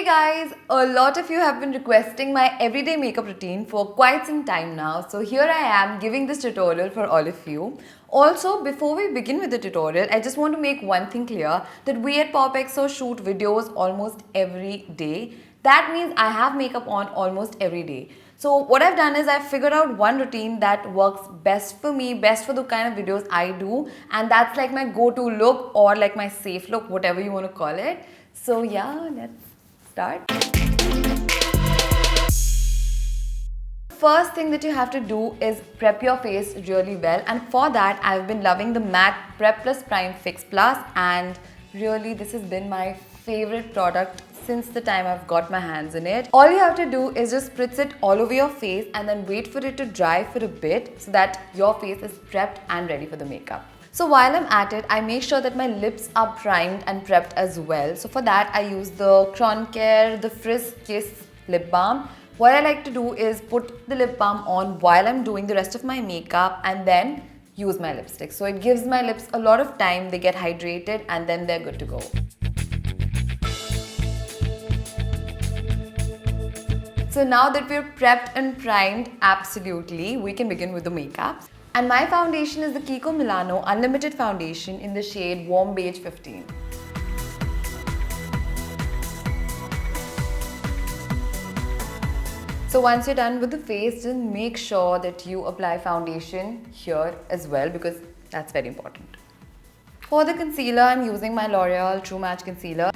Hey guys, a lot of you have been requesting my everyday makeup routine for quite some time now. So here I am giving this tutorial for all of you. Also, before we begin with the tutorial, I just want to make one thing clear that we at POPxo shoot videos almost every day. That means I have makeup on almost every day. So what I've done is I've figured out one routine that works best for me, best for the kind of videos I do, and that's like my go-to look or like my safe look, whatever you want to call it. So yeah, let's start. First thing that you have to do is prep your face really well, and for that I've been loving the matte Prep Plus Prime Fix Plus, and really this has been my favorite product since the time I've got my hands on it. All you have to do is just spritz it all over your face and then wait for it to dry for a bit so that your face is prepped and ready for the makeup. So while I'm at it, I make sure that my lips are primed and prepped as well. So for that, I use the Kronokare, the Frizz Kiss lip balm. What I like to do is put the lip balm on while I'm doing the rest of my makeup and then use my lipstick. So it gives my lips a lot of time, they get hydrated and then they're good to go. So now that we're prepped and primed, absolutely, we can begin with the makeup. And my foundation is the Kiko Milano Unlimited Foundation in the shade Warm Beige 15. So once you're done with the face, just make sure that you apply foundation here as well because that's very important. For the concealer, I'm using my L'Oreal True Match Concealer.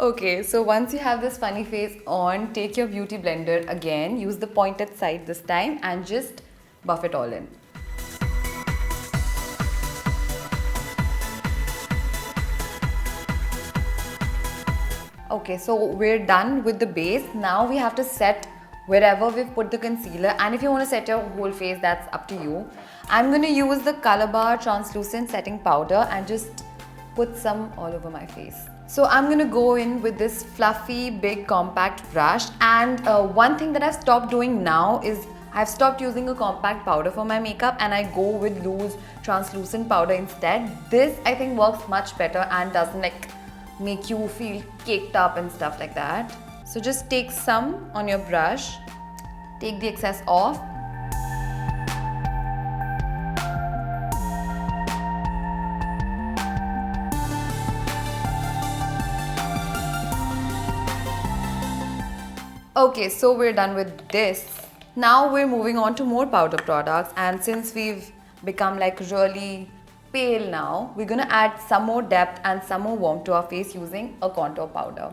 Okay, so once you have this funny face on, take your beauty blender again, use the pointed side this time and just buff it all in. Okay, so we're done with the base. Now we have to set wherever we've put the concealer, and if you want to set your whole face, that's up to you. I'm going to use the Colorbar translucent setting powder and just put some all over my face. So I'm going to go in with this fluffy big compact brush, and one thing that I've stopped doing now is I've stopped using a compact powder for my makeup and I go with loose translucent powder instead. This I think works much better and doesn't like make you feel caked up and stuff like that. So just take some on your brush, take the excess off. Okay, so we're done with this. Now we're moving on to more powder products, and since we've become like really pale now, we're gonna add some more depth and some more warmth to our face using a contour powder.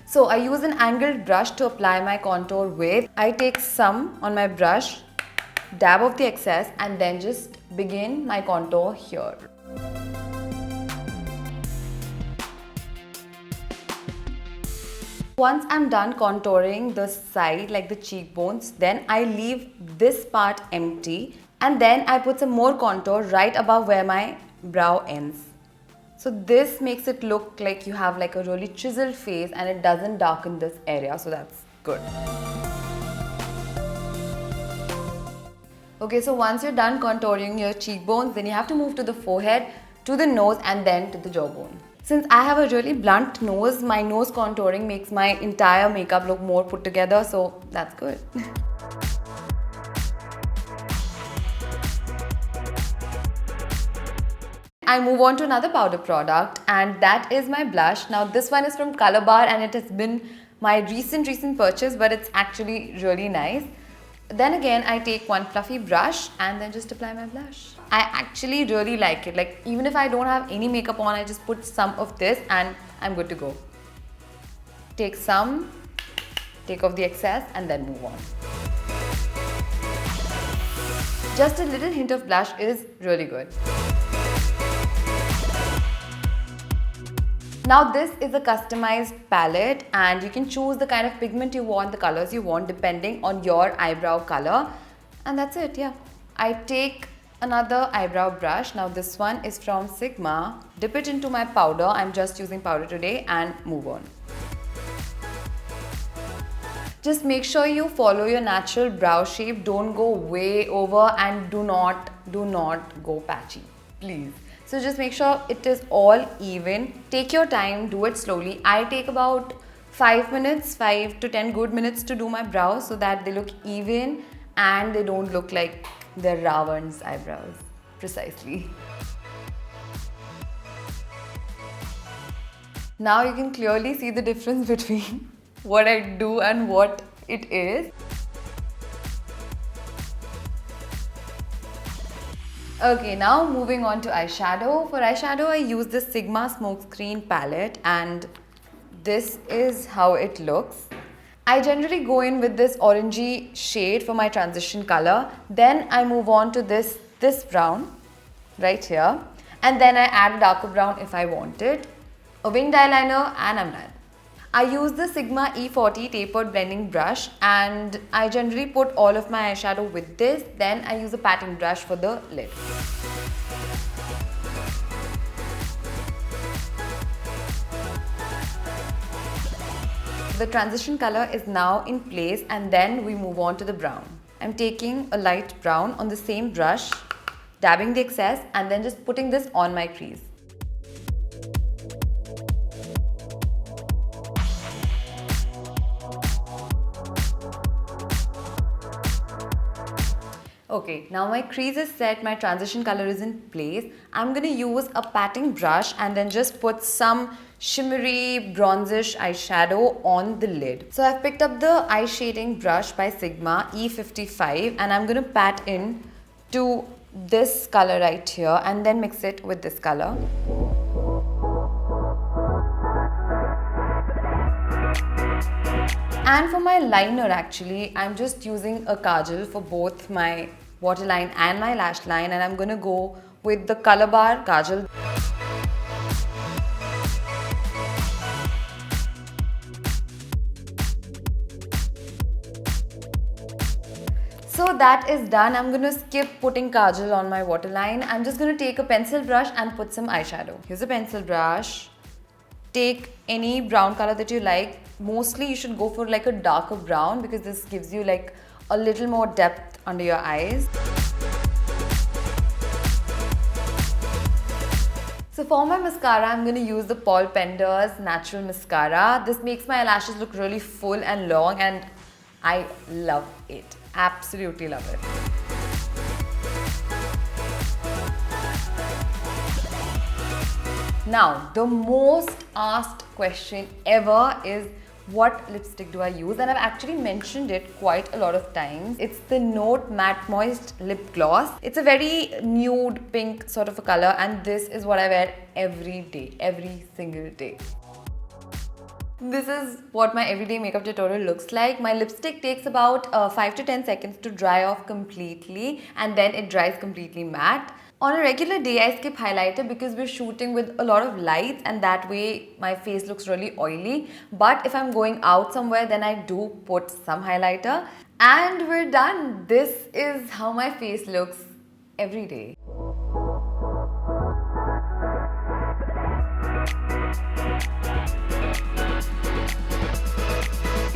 So I use an angled brush to apply my contour with. I take some on my brush, dab off the excess and then just begin my contour here. Once I'm done contouring the side, like the cheekbones, then I leave this part empty and then I put some more contour right above where my brow ends. So this makes it look like you have like a really chiseled face and it doesn't darken this area, so that's good. Okay, so once you're done contouring your cheekbones, then you have to move to the forehead, to the nose and then to the jawbone. Since I have a really blunt nose, my nose contouring makes my entire makeup look more put together, so that's good. I move on to another powder product, and that is my blush. Now this one is from Colorbar and it has been my recent purchase, but it's actually really nice. Then again, I take one fluffy brush and then just apply my blush. I actually really like it. Like even if I don't have any makeup on, I just put some of this and I'm good to go. Take some, take off the excess and then move on. Just a little hint of blush is really good. Now this is a customized palette and you can choose the kind of pigment you want, the colors you want depending on your eyebrow color, and that's it. Yeah, I take another eyebrow brush. Now this one is from Sigma. Dip it into my powder. I'm just using powder today and move on. Just make sure you follow your natural brow shape. Don't go way over and do not go patchy. please. So just make sure it is all even. Take your time, do it slowly. I take about 5 minutes, 5 to 10 good minutes to do my brows so that they look even and they don't look like they're Ravan's eyebrows. Precisely. Now you can clearly see the difference between what I do and what it is. Okay, now moving on to eyeshadow. For eyeshadow, I use the Sigma Smokescreen palette and this is how it looks. I generally go in with this orangey shade for my transition color. Then I move on to this brown right here. And then I add a darker brown if I want it. A winged eyeliner and I'm done. I use the Sigma E40 tapered blending brush and I generally put all of my eyeshadow with this. Then I use a patting brush for the lid. The transition color is now in place and then we move on to the brown. I'm taking a light brown on the same brush, dabbing the excess and then just putting this on my crease. Okay, now my crease is set, my transition color is in place. I'm going to use a patting brush and then just put some shimmery bronzish eyeshadow on the lid. So I've picked up the eye shading brush by Sigma E55 and I'm going to pat in to this color right here and then mix it with this color. And for my liner actually, I'm just using a kajal for both my waterline and my lash line and I'm going to go with the Colorbar kajal. So that is done. I'm going to skip putting kajal on my waterline. I'm just going to take a pencil brush and put some eyeshadow. Here's a pencil brush. Take any brown color that you like. Mostly you should go for like a darker brown because this gives you like a little more depth under your eyes. So for my mascara, I'm going to use the Penders Natural Mascara. This makes my lashes look really full and long and I love it. Absolutely love it. Now, the most asked question ever is what lipstick do I use? And I've actually mentioned it quite a lot of times. It's the Note Matte Moist Lip Gloss. It's a very nude pink sort of a color and this is what I wear every day, every single day. This is what my everyday makeup tutorial looks like. My lipstick takes about 5 to 10 seconds to dry off completely and then it dries completely matte. On a regular day, I skip highlighter because we're shooting with a lot of lights and that way my face looks really oily. But if I'm going out somewhere, then I do put some highlighter. And we're done. This is how my face looks every day.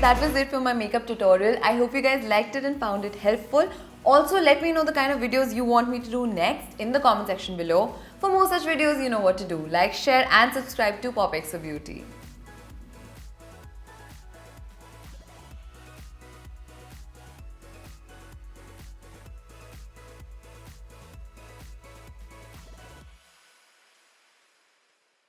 That was it for my makeup tutorial. I hope you guys liked it and found it helpful. Also, let me know the kind of videos you want me to do next in the comment section below. For more such videos, you know what to do. Like, share and subscribe to POPxo Beauty.